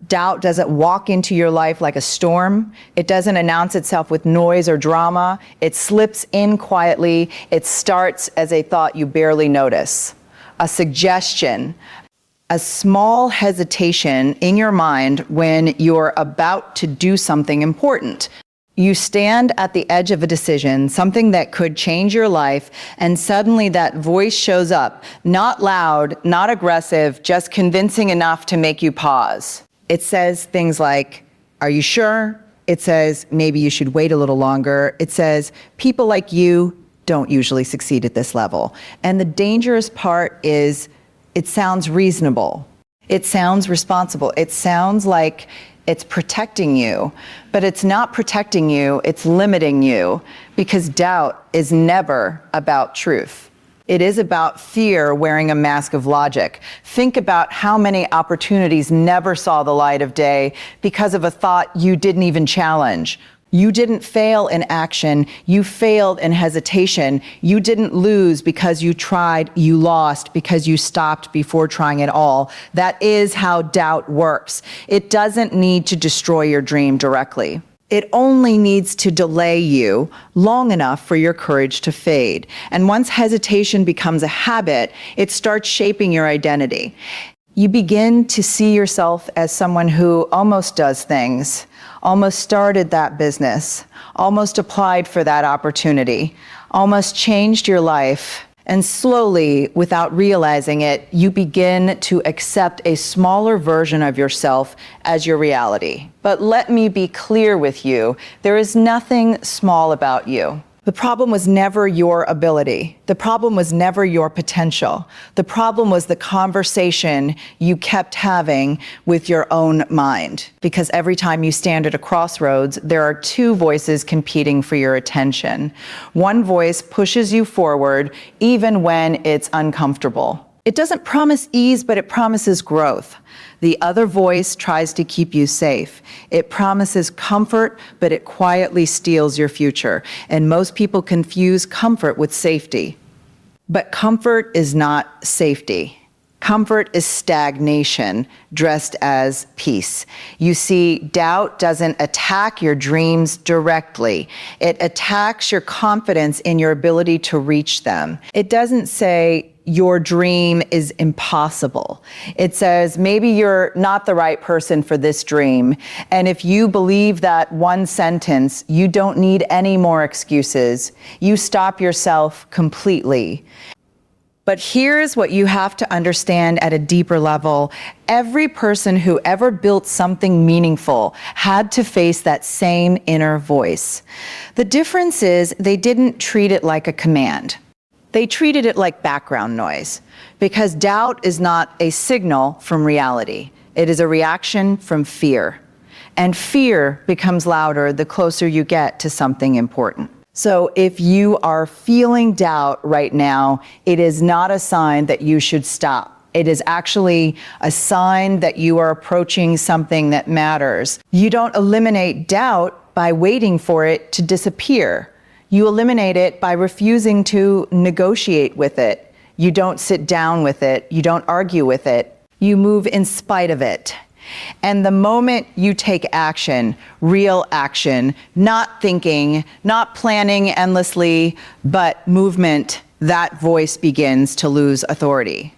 Doubt doesn't walk into your life like a storm. It doesn't announce itself with noise or drama. It slips in quietly. It starts as a thought you barely notice, a suggestion, a small hesitation in your mind when you're about to do something important. You stand at the edge of a decision, something that could change your life, and suddenly that voice shows up, not loud, not aggressive, just convincing enough to make you pause. It says things like, "Are you sure?" It says, "Maybe you should wait a little longer." It says, "People like you don't usually succeed at this level." And the dangerous part is it sounds reasonable. It sounds responsible. It sounds like it's protecting you, but it's not protecting you, it's limiting you, because doubt is never about truth. It is about fear wearing a mask of logic. Think about how many opportunities never saw the light of day because of a thought you didn't even challenge. You didn't fail in action, you failed in hesitation. You didn't lose because you tried, you lost because you stopped before trying at all. That is how doubt works. It doesn't need to destroy your dream directly. It only needs to delay you long enough for your courage to fade. And once hesitation becomes a habit, it starts shaping your identity. You begin to see yourself as someone who almost does things, almost started that business, almost applied for that opportunity, almost changed your life. And slowly, without realizing it, you begin to accept a smaller version of yourself as your reality. But let me be clear with you, there is nothing small about you. The problem was never your ability. The problem was never your potential. The problem was the conversation you kept having with your own mind. Because every time you stand at a crossroads, there are two voices competing for your attention. One voice pushes you forward even when it's uncomfortable. It doesn't promise ease, but it promises growth. The other voice tries to keep you safe. It promises comfort, but it quietly steals your future. And most people confuse comfort with safety. But comfort is not safety. Comfort is stagnation dressed as peace. You see, doubt doesn't attack your dreams directly. It attacks your confidence in your ability to reach them. It doesn't say, your dream is impossible. It says, maybe you're not the right person for this dream. And if you believe that one sentence, you don't need any more excuses. You stop yourself completely. But here's what you have to understand at a deeper level. Every person who ever built something meaningful had to face that same inner voice. The difference is they didn't treat it like a command. They treated it like background noise, because doubt is not a signal from reality. It is a reaction from fear. And fear becomes louder the closer you get to something important. So if you are feeling doubt right now, it is not a sign that you should stop. It is actually a sign that you are approaching something that matters. You don't eliminate doubt by waiting for it to disappear. You eliminate it by refusing to negotiate with it. You don't sit down with it. You don't argue with it. You move in spite of it. And the moment you take action, real action, not thinking, not planning endlessly, but movement, that voice begins to lose authority.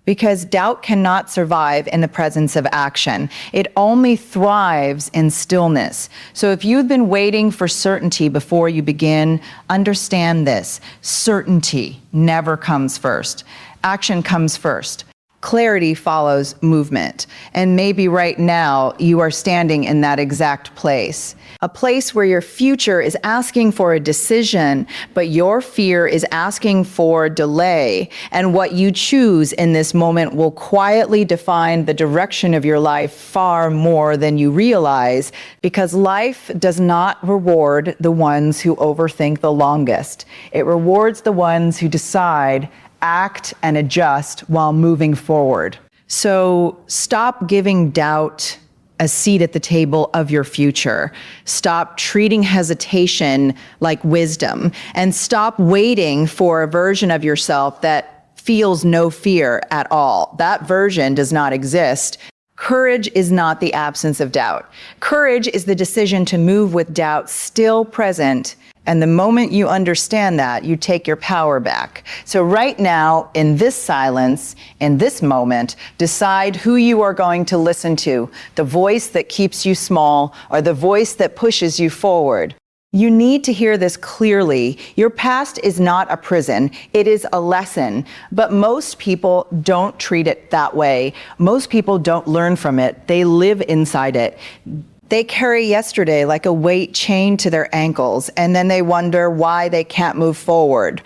Because doubt cannot survive in the presence of action. It only thrives in stillness. So if you've been waiting for certainty before you begin, understand this. Certainty never comes first. Action comes first. Clarity follows movement. And maybe right now you are standing in that exact place. A place where your future is asking for a decision, but your fear is asking for delay. And what you choose in this moment will quietly define the direction of your life far more than you realize, because life does not reward the ones who overthink the longest. It rewards the ones who decide, act, and adjust while moving forward. So stop giving doubt a seat at the table of your future. Stop treating hesitation like wisdom, and stop waiting for a version of yourself that feels no fear at all. That version does not exist. Courage is not the absence of doubt. Courage is the decision to move with doubt still present. And the moment you understand that, you take your power back. So right now, in this silence, in this moment, decide who you are going to listen to, the voice that keeps you small or the voice that pushes you forward. You need to hear this clearly. Your past is not a prison, it is a lesson. But most people don't treat it that way. Most people don't learn from it, they live inside it. They carry yesterday like a weight chained to their ankles, and then they wonder why they can't move forward.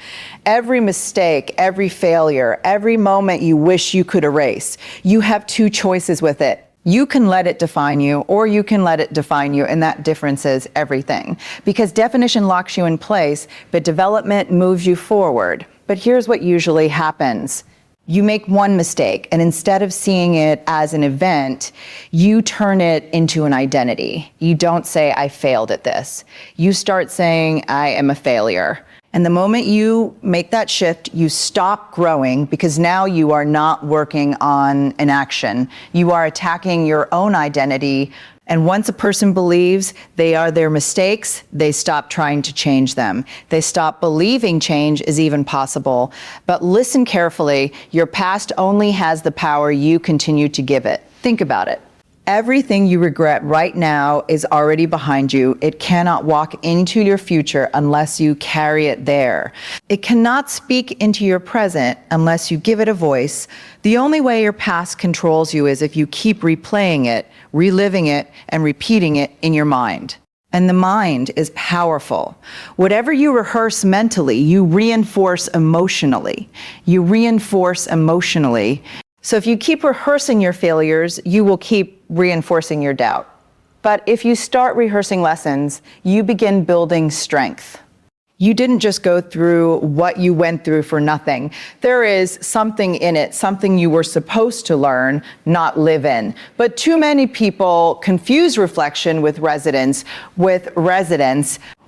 Every mistake, every failure, every moment you wish you could erase, you have two choices with it. You can let it define you, or you can let it define you, and that difference is everything. Because definition locks you in place, but development moves you forward. But here's what usually happens. You make one mistake, and instead of seeing it as an event, you turn it into an identity. You don't say, I failed at this. You start saying, I am a failure. And the moment you make that shift, you stop growing because now you are not working on an action. You are attacking your own identity. And once a person believes they are their mistakes, they stop trying to change them. They stop believing change is even possible. But listen carefully, your past only has the power you continue to give it. Think about it. Everything you regret right now is already behind you. It cannot walk into your future unless you carry it there. It cannot speak into your present unless you give it a voice. The only way your past controls you is if you keep replaying it, reliving it, and repeating it in your mind. And the mind is powerful. Whatever you rehearse mentally, you reinforce emotionally. You reinforce emotionally. So if you keep rehearsing your failures, you will keep reinforcing your doubt. But if you start rehearsing lessons, you begin building strength. You didn't just go through what you went through for nothing. There is something in it, something you were supposed to learn, not live in. But too many people confuse reflection with residence.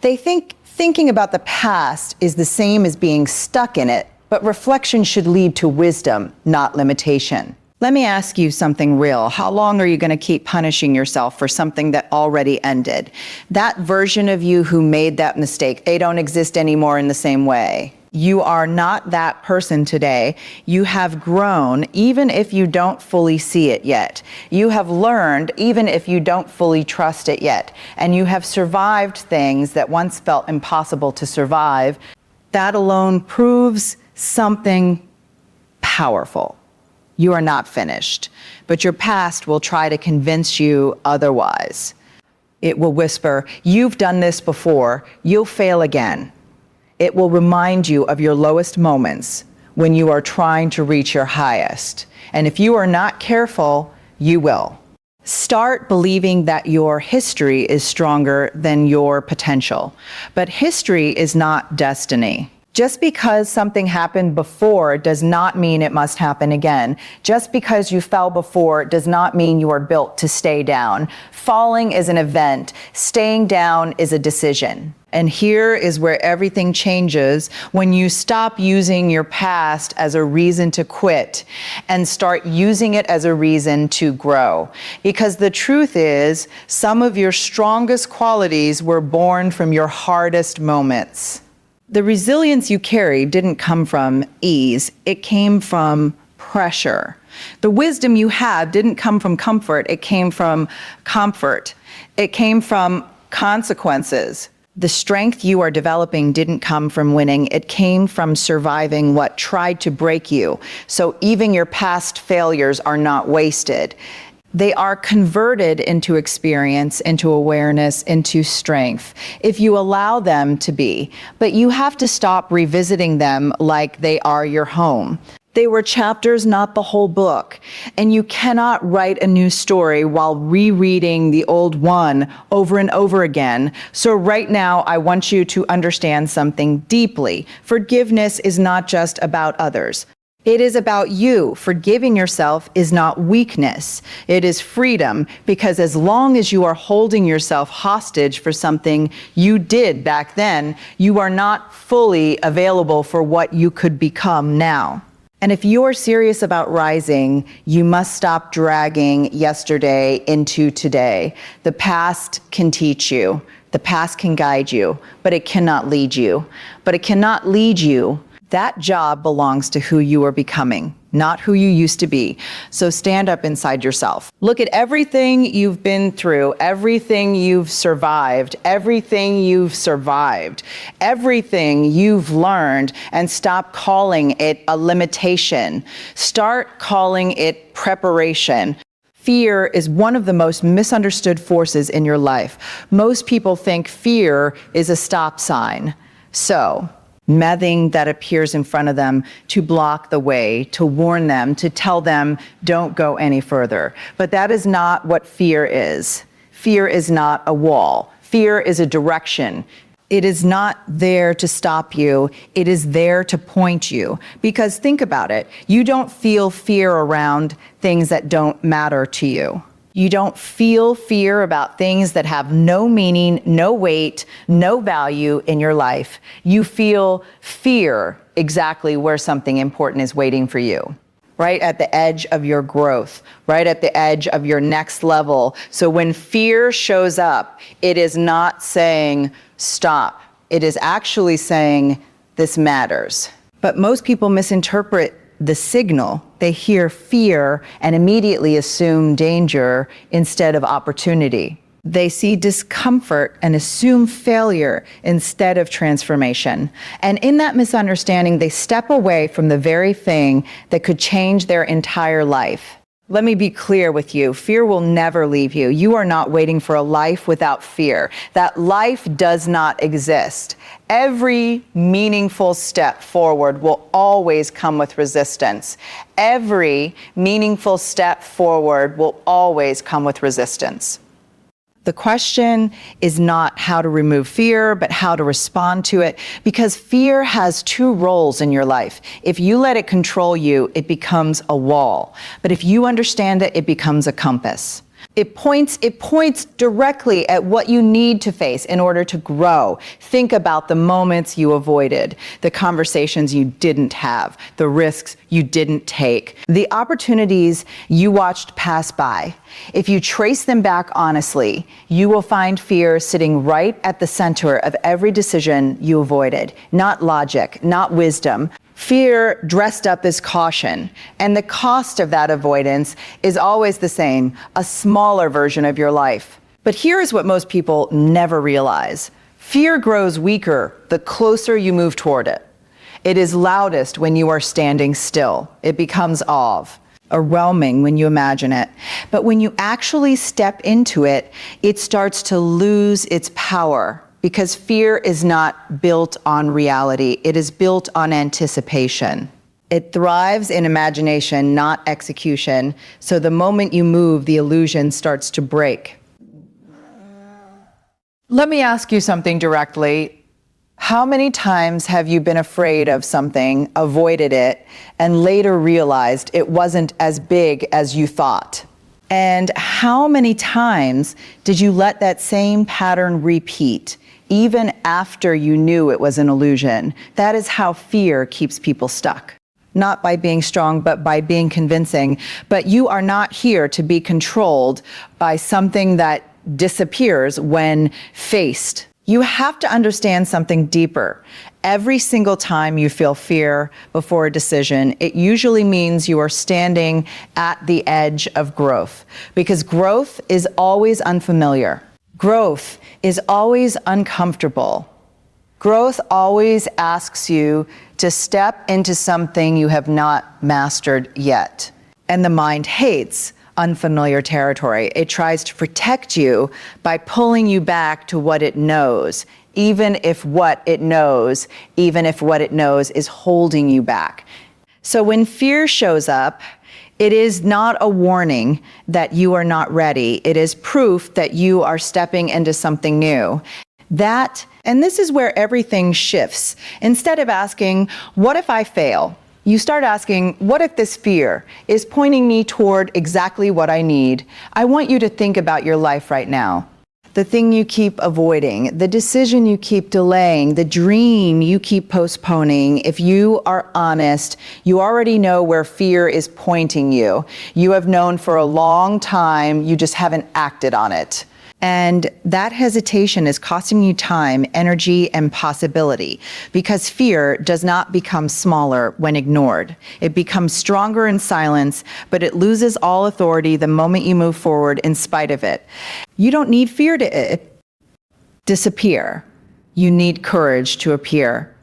They think thinking about the past is the same as being stuck in it. But reflection should lead to wisdom, not limitation. Let me ask you something real. How long are you going to keep punishing yourself for something that already ended? That version of you who made that mistake, they don't exist anymore in the same way. You are not that person today. You have grown, even if you don't fully see it yet. You have learned, even if you don't fully trust it yet. And you have survived things that once felt impossible to survive. That alone proves something powerful. You are not finished, but your past will try to convince you otherwise. It will whisper, you've done this before, you'll fail again. It will remind you of your lowest moments when you are trying to reach your highest. And if you are not careful, you will. Start believing that your history is stronger than your potential. But history is not destiny. Just because something happened before does not mean it must happen again. Just because you fell before does not mean you are built to stay down. Falling is an event. Staying down is a decision. And here is where everything changes when you stop using your past as a reason to quit and start using it as a reason to grow. Because the truth is, some of your strongest qualities were born from your hardest moments. The resilience you carry didn't come from ease, it came from pressure. The wisdom you had didn't come from comfort, it came from comfort. It came from consequences. The strength you are developing didn't come from winning, it came from surviving what tried to break you. So even your past failures are not wasted. They are converted into experience, into awareness, into strength, if you allow them to be. But you have to stop revisiting them like they are your home. They were chapters, not the whole book. And you cannot write a new story while rereading the old one over and over again. So right now, I want you to understand something deeply. Forgiveness is not just about others. It is about you. Forgiving yourself is not weakness. It is freedom, because as long as you are holding yourself hostage for something you did back then, you are not fully available for what you could become now. And if you're serious about rising, you must stop dragging yesterday into today. The past can teach you. The past can guide you, but it cannot lead you. But it cannot lead you. That job belongs to who you are becoming, not who you used to be. So stand up inside yourself. Look at everything you've been through, everything you've survived, everything you've learned, and stop calling it a limitation. Start calling it preparation. Fear is one of the most misunderstood forces in your life. Most people think fear is a stop sign. So, nothing that appears in front of them to block the way, to warn them, to tell them, don't go any further. But that is not what fear is. Fear is not a wall. Fear is a direction. It is not there to stop you. It is there to point you. Because think about it. You don't feel fear around things that don't matter to you. You don't feel fear about things that have no meaning, no weight, no value in your life. You feel fear exactly where something important is waiting for you. Right at the edge of your growth, right at the edge of your next level. So when fear shows up, it is not saying, stop. It is actually saying, this matters. But most people misinterpret the signal. They hear fear and immediately assume danger instead of opportunity. They see discomfort and assume failure instead of transformation. And in that misunderstanding, they step away from the very thing that could change their entire life. Let me be clear with you. Fear will never leave you. You are not waiting for a life without fear. That life does not exist. Every meaningful step forward will always come with resistance. Every meaningful step forward will always come with resistance. The question is not how to remove fear, but how to respond to it, because fear has two roles in your life. If you let it control you, it becomes a wall. But if you understand it, it becomes a compass. It points directly at what you need to face in order to grow. Think about the moments you avoided, the conversations you didn't have, the risks you didn't take, the opportunities you watched pass by. If you trace them back honestly, you will find fear sitting right at the center of every decision you avoided. Not logic, not wisdom. Fear dressed up as caution, and the cost of that avoidance is always the same, a smaller version of your life. But here is what most people never realize. Fear grows weaker the closer you move toward it. It is loudest when you are standing still. It becomes overwhelming when you imagine it. But when you actually step into it, it starts to lose its power. Because fear is not built on reality, it is built on anticipation. It thrives in imagination, not execution. So the moment you move, the illusion starts to break. Let me ask you something directly. How many times have you been afraid of something, avoided it, and later realized it wasn't as big as you thought? And how many times did you let that same pattern repeat, even after you knew it was an illusion? That is how fear keeps people stuck. Not by being strong, but by being convincing. But you are not here to be controlled by something that disappears when faced. You have to understand something deeper. Every single time you feel fear before a decision, it usually means you are standing at the edge of growth, because growth is always unfamiliar. Growth is always uncomfortable. Growth always asks you to step into something you have not mastered yet. And the mind hates unfamiliar territory. It tries to protect you by pulling you back to what it knows, even if what it knows is holding you back. So when fear shows up, it is not a warning that you are not ready. It is proof that you are stepping into something new. And this is where everything shifts. Instead of asking, what if I fail? You start asking, what if this fear is pointing me toward exactly what I need? I want you to think about your life right now. the thing you keep avoiding, the decision you keep delaying, the dream you keep postponing, if you are honest, you already know where fear is pointing you. You have known for a long time, you just haven't acted on it. And that hesitation is costing you time, energy, and possibility, because fear does not become smaller when ignored. It becomes stronger in silence, but it loses all authority the moment you move forward in spite of it. You don't need fear to disappear. You need courage to appear.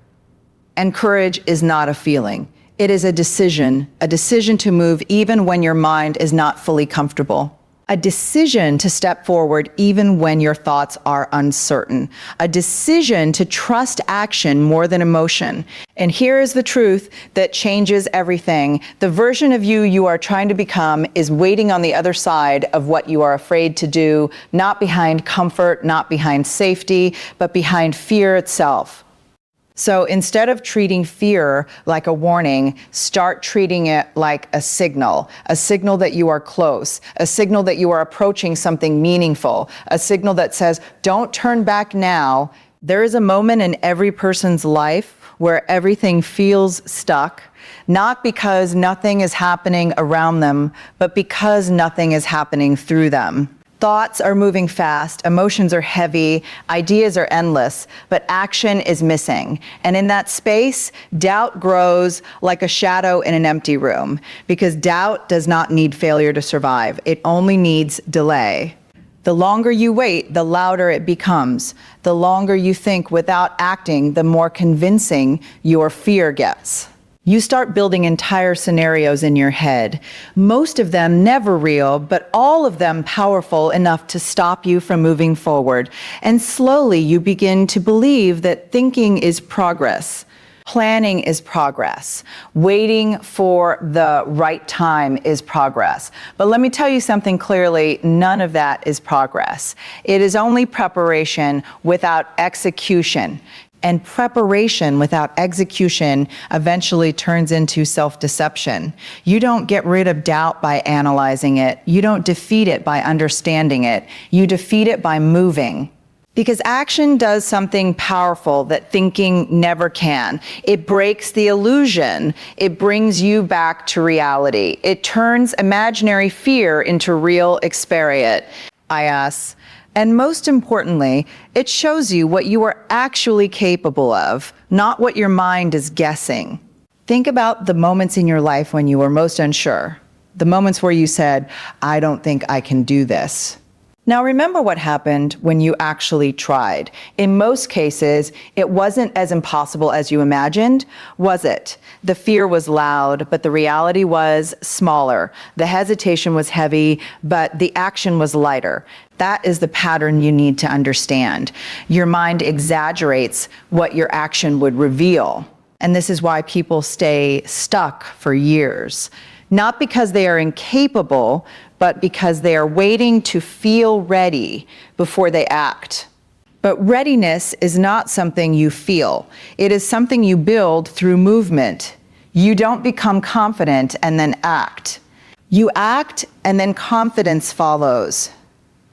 And courage is not a feeling. It is a decision to move even when your mind is not fully comfortable. A decision to step forward even when your thoughts are uncertain. A decision to trust action more than emotion. And here is the truth that changes everything. The version of you you are trying to become is waiting on the other side of what you are afraid to do, not behind comfort, not behind safety, but behind fear itself. So instead of treating fear like a warning, start treating it like a signal that you are close, a signal that you are approaching something meaningful, a signal that says, don't turn back now. There is a moment in every person's life where everything feels stuck, not because nothing is happening around them, but because nothing is happening through them. Thoughts are moving fast, emotions are heavy, ideas are endless, but action is missing. And in that space, doubt grows like a shadow in an empty room, because doubt does not need failure to survive. It only needs delay. The longer you wait, the louder it becomes. The longer you think without acting, the more convincing your fear gets. You start building entire scenarios in your head, most of them never real, but all of them powerful enough to stop you from moving forward. And slowly you begin to believe that thinking is progress. Planning is progress. Waiting for the right time is progress. But let me tell you something clearly, none of that is progress. It is only preparation without execution. And preparation without execution eventually turns into self-deception. You don't get rid of doubt by analyzing it. You don't defeat it by understanding it. You defeat it by moving. Because action does something powerful that thinking never can. It breaks the illusion. It brings you back to reality. It turns imaginary fear into real experience. And most importantly, it shows you what you are actually capable of, not what your mind is guessing. Think about the moments in your life when you were most unsure. The moments where you said, I don't think I can do this. Now remember what happened when you actually tried. In most cases, it wasn't as impossible as you imagined, was it? The fear was loud, but the reality was smaller. The hesitation was heavy, but the action was lighter. That is the pattern you need to understand. Your mind exaggerates what your action would reveal. And this is why people stay stuck for years. Not because they are incapable, but because they are waiting to feel ready before they act. But readiness is not something you feel. It is something you build through movement. You don't become confident and then act. You act and then confidence follows.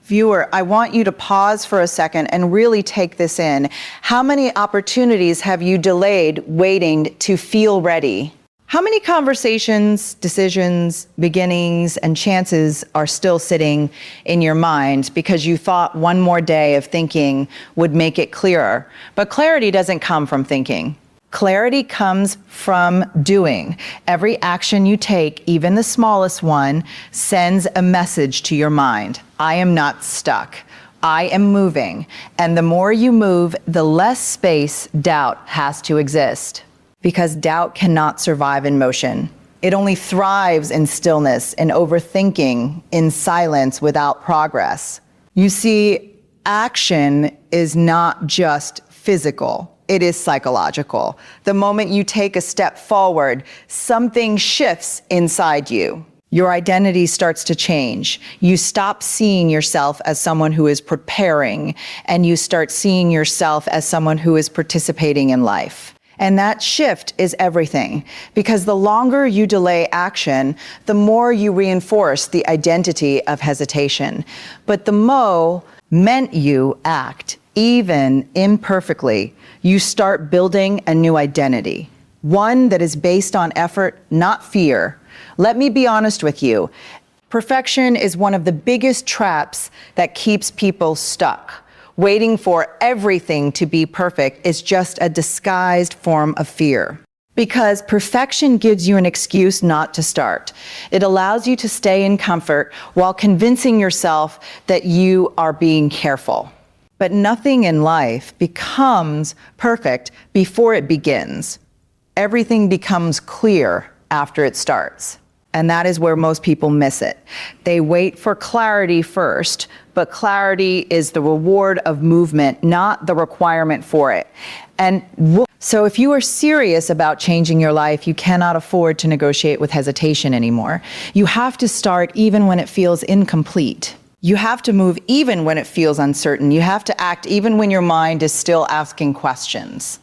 Viewer, I want you to pause for a second and really take this in. How many opportunities have you delayed waiting to feel ready? How many conversations, decisions, beginnings, and chances are still sitting in your mind because you thought one more day of thinking would make it clearer? But clarity doesn't come from thinking. Clarity comes from doing. Every action you take, even the smallest one, sends a message to your mind. I am not stuck. I am moving. And the more you move, the less space doubt has to exist. Because doubt cannot survive in motion. It only thrives in stillness, in overthinking, in silence without progress. You see, action is not just physical. It is psychological. The moment you take a step forward, something shifts inside you. Your identity starts to change. You stop seeing yourself as someone who is preparing, and you start seeing yourself as someone who is participating in life. And that shift is everything, because the longer you delay action, the more you reinforce the identity of hesitation. But the more meant you act, even imperfectly, you start building a new identity. One that is based on effort, not fear. Let me be honest with you. Perfection is one of the biggest traps that keeps people stuck. Waiting for everything to be perfect is just a disguised form of fear. Because perfection gives you an excuse not to start. It allows you to stay in comfort while convincing yourself that you are being careful. But nothing in life becomes perfect before it begins. Everything becomes clear after it starts. And that is where most people miss it. They wait for clarity first, but clarity is the reward of movement, not the requirement for it. So if you are serious about changing your life, you cannot afford to negotiate with hesitation anymore. You have to start even when it feels incomplete. You have to move even when it feels uncertain. You have to act even when your mind is still asking questions.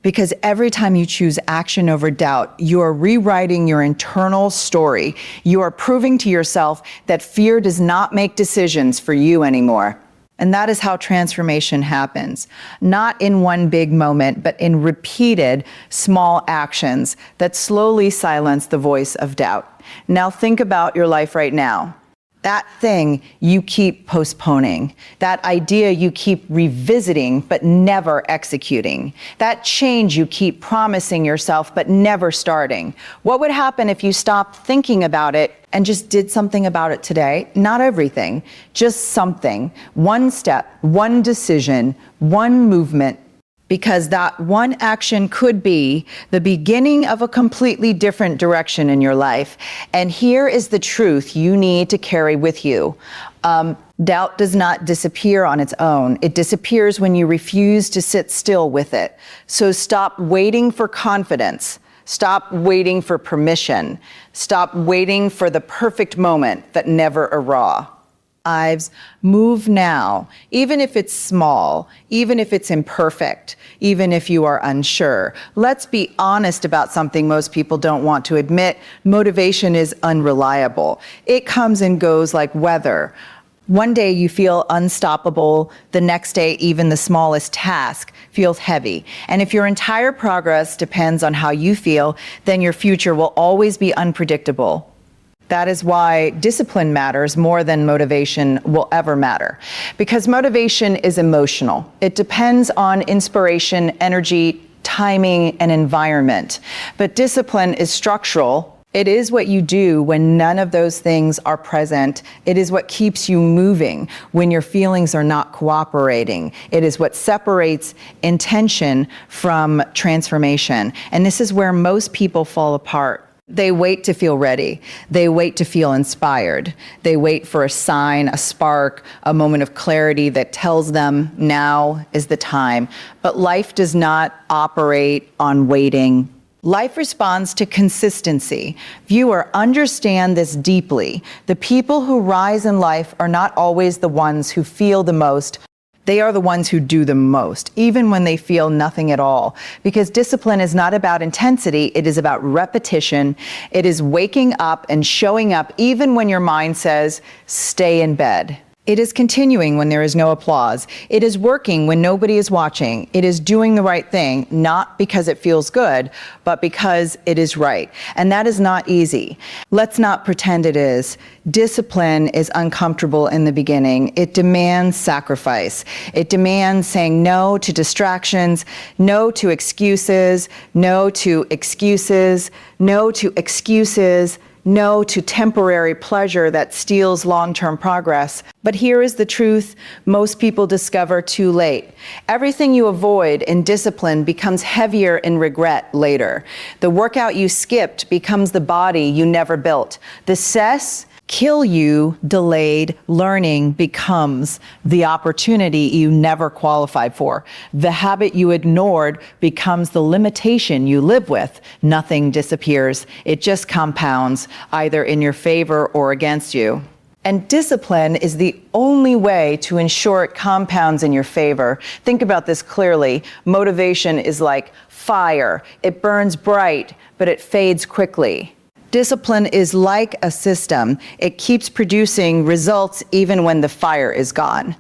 Because every time you choose action over doubt, you are rewriting your internal story. You are proving to yourself that fear does not make decisions for you anymore. And that is how transformation happens. Not in one big moment, but in repeated small actions that slowly silence the voice of doubt. Now think about your life right now. That thing you keep postponing, that idea you keep revisiting but never executing, that change you keep promising yourself but never starting. What would happen if you stopped thinking about it and just did something about it today? Not everything, just something. One step, one decision, one movement. Because that one action could be the beginning of a completely different direction in your life. And here is the truth you need to carry with you. Doubt does not disappear on its own. It disappears when you refuse to sit still with it. So stop waiting for confidence. Stop waiting for permission. Stop waiting for the perfect moment that never arrives. Move now, even if it's small, even if it's imperfect, even if you are unsure. Let's be honest about something most people don't want to admit. Motivation is unreliable. It comes and goes like weather. One day you feel unstoppable, the next day even the smallest task feels heavy. And if your entire progress depends on how you feel, then your future will always be unpredictable. That is why discipline matters more than motivation will ever matter. Because motivation is emotional. It depends on inspiration, energy, timing, and environment. But discipline is structural. It is what you do when none of those things are present. It is what keeps you moving when your feelings are not cooperating. It is what separates intention from transformation. And this is where most people fall apart. They wait to feel ready. They wait to feel inspired. They wait for a sign, a spark, a moment of clarity that tells them now is the time. But life does not operate on waiting. Life responds to consistency. Viewer, understand this deeply. The people who rise in life are not always the ones who feel the most. They are the ones who do the most, even when they feel nothing at all. Because discipline is not about intensity, it is about repetition. It is waking up and showing up even when your mind says, stay in bed. It is continuing when there is no applause. It is working when nobody is watching. It is doing the right thing, not because it feels good, but because it is right. And that is not easy. Let's not pretend it is. Discipline is uncomfortable in the beginning. It demands sacrifice. It demands saying no to distractions, no to excuses, no to excuses, no to excuses, no to temporary pleasure that steals long-term progress. But here is the truth most people discover too late. Everything you avoid in discipline becomes heavier in regret later. The workout you skipped becomes the body you never built. The cess kill you delayed learning becomes the opportunity you never qualified for. The habit you ignored becomes the limitation you live with. Nothing disappears. It just compounds, either in your favor or against you. And discipline is the only way to ensure it compounds in your favor. Think about this clearly. Motivation is like fire. It burns bright, but it fades quickly. Discipline is like a system. It keeps producing results even when the fire is gone.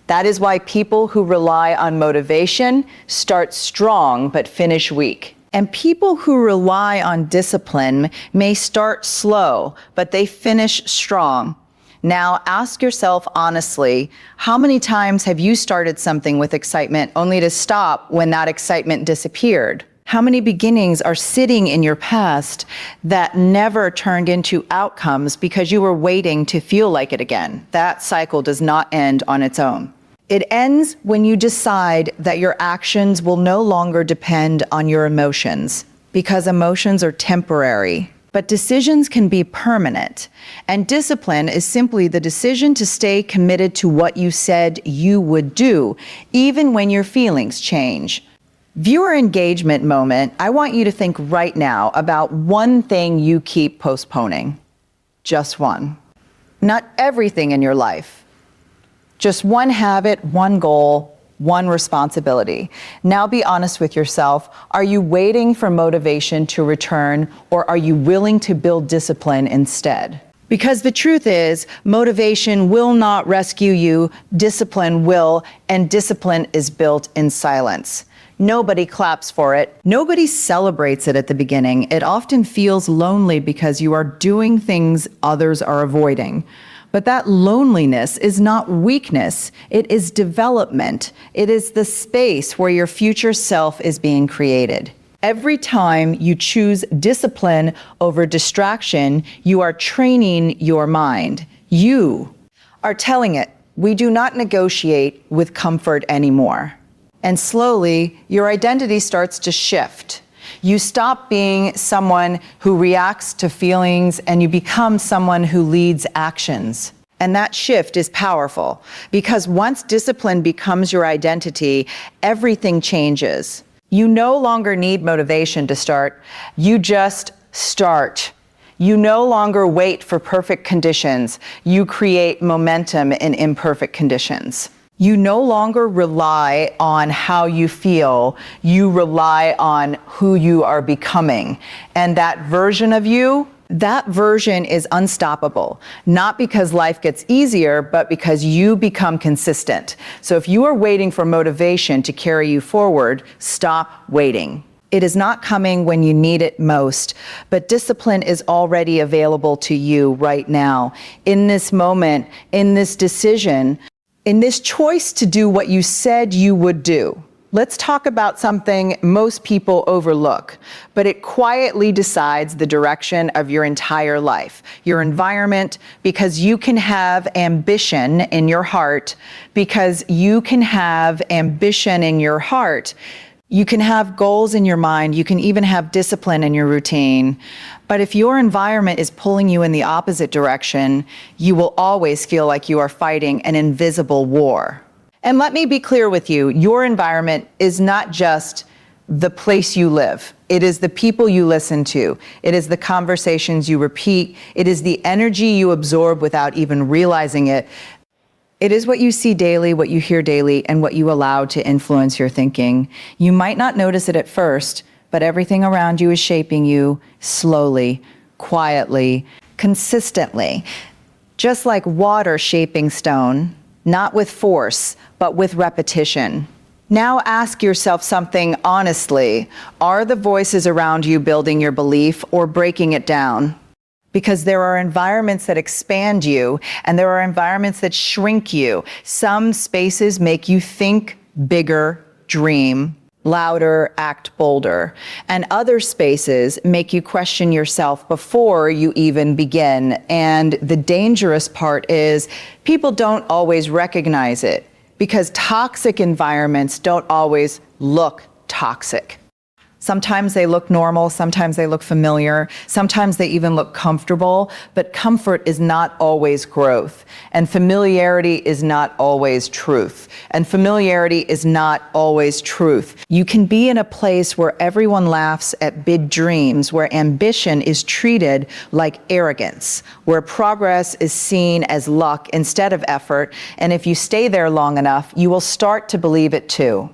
That is why people who rely on motivation start strong but finish weak. And people who rely on discipline may start slow, but they finish strong. Now ask yourself honestly, how many times have you started something with excitement only to stop when that excitement disappeared? How many beginnings are sitting in your past that never turned into outcomes because you were waiting to feel like it again? That cycle does not end on its own. It ends when you decide that your actions will no longer depend on your emotions, because emotions are temporary. But decisions can be permanent, and discipline is simply the decision to stay committed to what you said you would do, even when your feelings change. Viewer engagement moment, I want you to think right now about one thing you keep postponing. Just one. Not everything in your life. Just one habit, one goal, one responsibility. Now be honest with yourself. Are you waiting for motivation to return, or are you willing to build discipline instead? Because the truth is, motivation will not rescue you, discipline will, and discipline is built in silence. Nobody claps for it. Nobody celebrates it at the beginning. It often feels lonely because you are doing things others are avoiding. But that loneliness is not weakness. It is development. It is the space where your future self is being created. Every time you choose discipline over distraction, you are training your mind. You are telling it, we do not negotiate with comfort anymore. And slowly, your identity starts to shift. You stop being someone who reacts to feelings and you become someone who leads actions. And that shift is powerful because once discipline becomes your identity, everything changes. You no longer need motivation to start. You just start. You no longer wait for perfect conditions. You create momentum in imperfect conditions. You no longer rely on how you feel. You rely on who you are becoming. And that version of you, that version is unstoppable, not because life gets easier, but because you become consistent. So if you are waiting for motivation to carry you forward, stop waiting. It is not coming when you need it most, but discipline is already available to you right now, in this moment, in this decision, in this choice to do what you said you would do. Let's talk about something most people overlook, but it quietly decides the direction of your entire life, your environment, because you can have ambition in your heart, because you can have ambition in your heart. You can have goals in your mind, you can even have discipline in your routine. But if your environment is pulling you in the opposite direction, you will always feel like you are fighting an invisible war. And let me be clear with you, your environment is not just the place you live. It is the people you listen to. It is the conversations you repeat. It is the energy you absorb without even realizing it. It is what you see daily, what you hear daily, and what you allow to influence your thinking. You might not notice it at first, but everything around you is shaping you slowly, quietly, consistently. Just like water shaping stone, not with force, but with repetition. Now ask yourself something honestly. Are the voices around you building your belief or breaking it down? Because there are environments that expand you and there are environments that shrink you. Some spaces make you think bigger, dream, louder, act bolder. And other spaces make you question yourself before you even begin. And the dangerous part is people don't always recognize it because toxic environments don't always look toxic. Sometimes they look normal, sometimes they look familiar, sometimes they even look comfortable, but comfort is not always growth, and familiarity is not always truth, and familiarity is not always truth. You can be in a place where everyone laughs at big dreams, where ambition is treated like arrogance, where progress is seen as luck instead of effort, and if you stay there long enough, you will start to believe it too.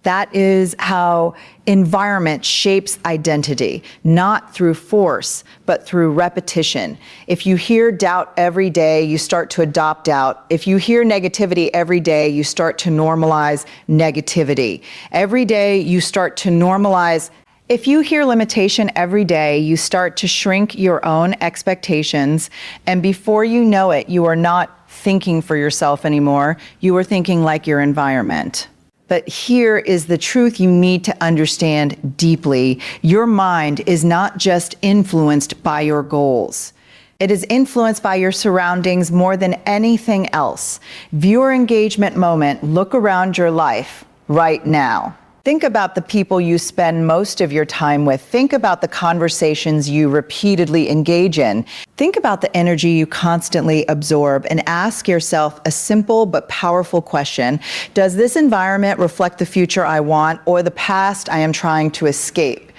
That is how environment shapes identity, not through force, but through repetition. If you hear doubt every day, you start to adopt doubt. If you hear negativity every day, you start to normalize negativity. Every day, you start to normalize. If you hear limitation every day, you start to shrink your own expectations, and before you know it, you are not thinking for yourself anymore. You are thinking like your environment. But here is the truth you need to understand deeply. Your mind is not just influenced by your goals. It is influenced by your surroundings more than anything else. Viewer engagement moment, look around your life right now. Think about the people you spend most of your time with. Think about the conversations you repeatedly engage in. Think about the energy you constantly absorb and ask yourself a simple but powerful question. Does this environment reflect the future I want or the past I am trying to escape?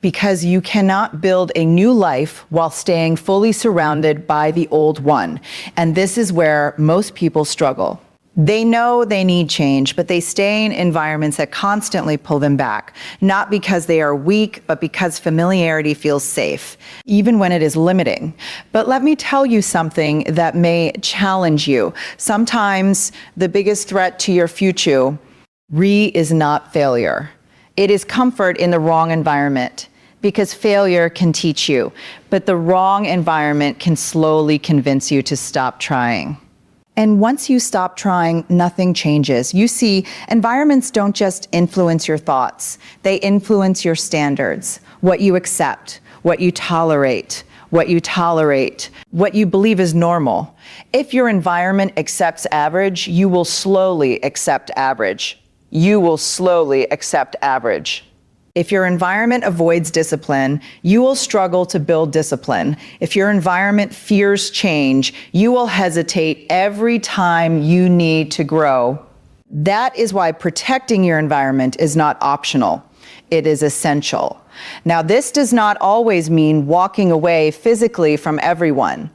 Because you cannot build a new life while staying fully surrounded by the old one. And this is where most people struggle. They know they need change, but they stay in environments that constantly pull them back, not because they are weak, but because familiarity feels safe, even when it is limiting. But let me tell you something that may challenge you. Sometimes the biggest threat to your future is not failure. It is comfort in the wrong environment, because failure can teach you, but the wrong environment can slowly convince you to stop trying. And once you stop trying, nothing changes. You see, environments don't just influence your thoughts. They influence your standards, what you accept, what you tolerate, what you believe is normal. If your environment accepts average, you will slowly accept average. You will slowly accept average. If your environment avoids discipline, you will struggle to build discipline. If your environment fears change, you will hesitate every time you need to grow. That is why protecting your environment is not optional. It is essential. Now, this does not always mean walking away physically from everyone.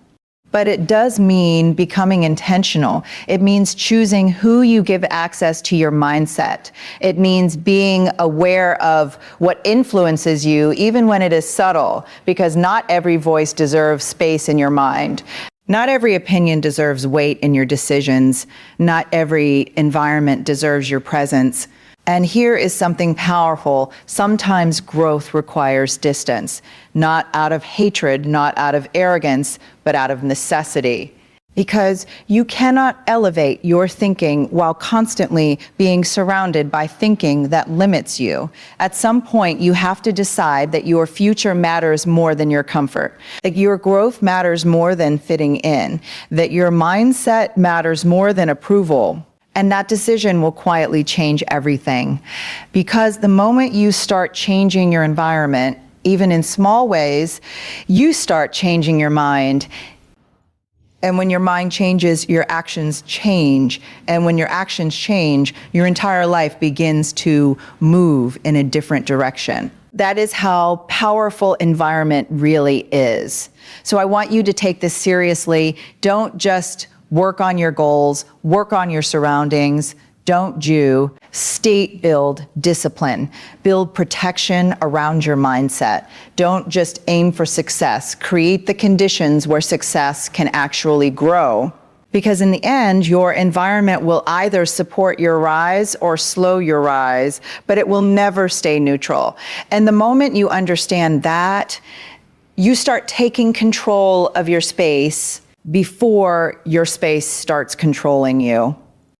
But it does mean becoming intentional. It means choosing who you give access to your mindset. It means being aware of what influences you, even when it is subtle, because not every voice deserves space in your mind. Not every opinion deserves weight in your decisions. Not every environment deserves your presence. And here is something powerful. Sometimes growth requires distance, not out of hatred, not out of arrogance, but out of necessity. Because you cannot elevate your thinking while constantly being surrounded by thinking that limits you. At some point, you have to decide that your future matters more than your comfort, that your growth matters more than fitting in, that your mindset matters more than approval. And that decision will quietly change everything. Because the moment you start changing your environment, even in small ways, you start changing your mind. And when your mind changes, your actions change. And when your actions change, your entire life begins to move in a different direction. That is how powerful environment really is. So I want you to take this seriously. Don't just work on your goals, work on your surroundings. Don't you build discipline, build protection around your mindset. Don't just aim for success. Create the conditions where success can actually grow. Because in the end, your environment will either support your rise or slow your rise, but it will never stay neutral. And the moment you understand that, you start taking control of your space before your space starts controlling you.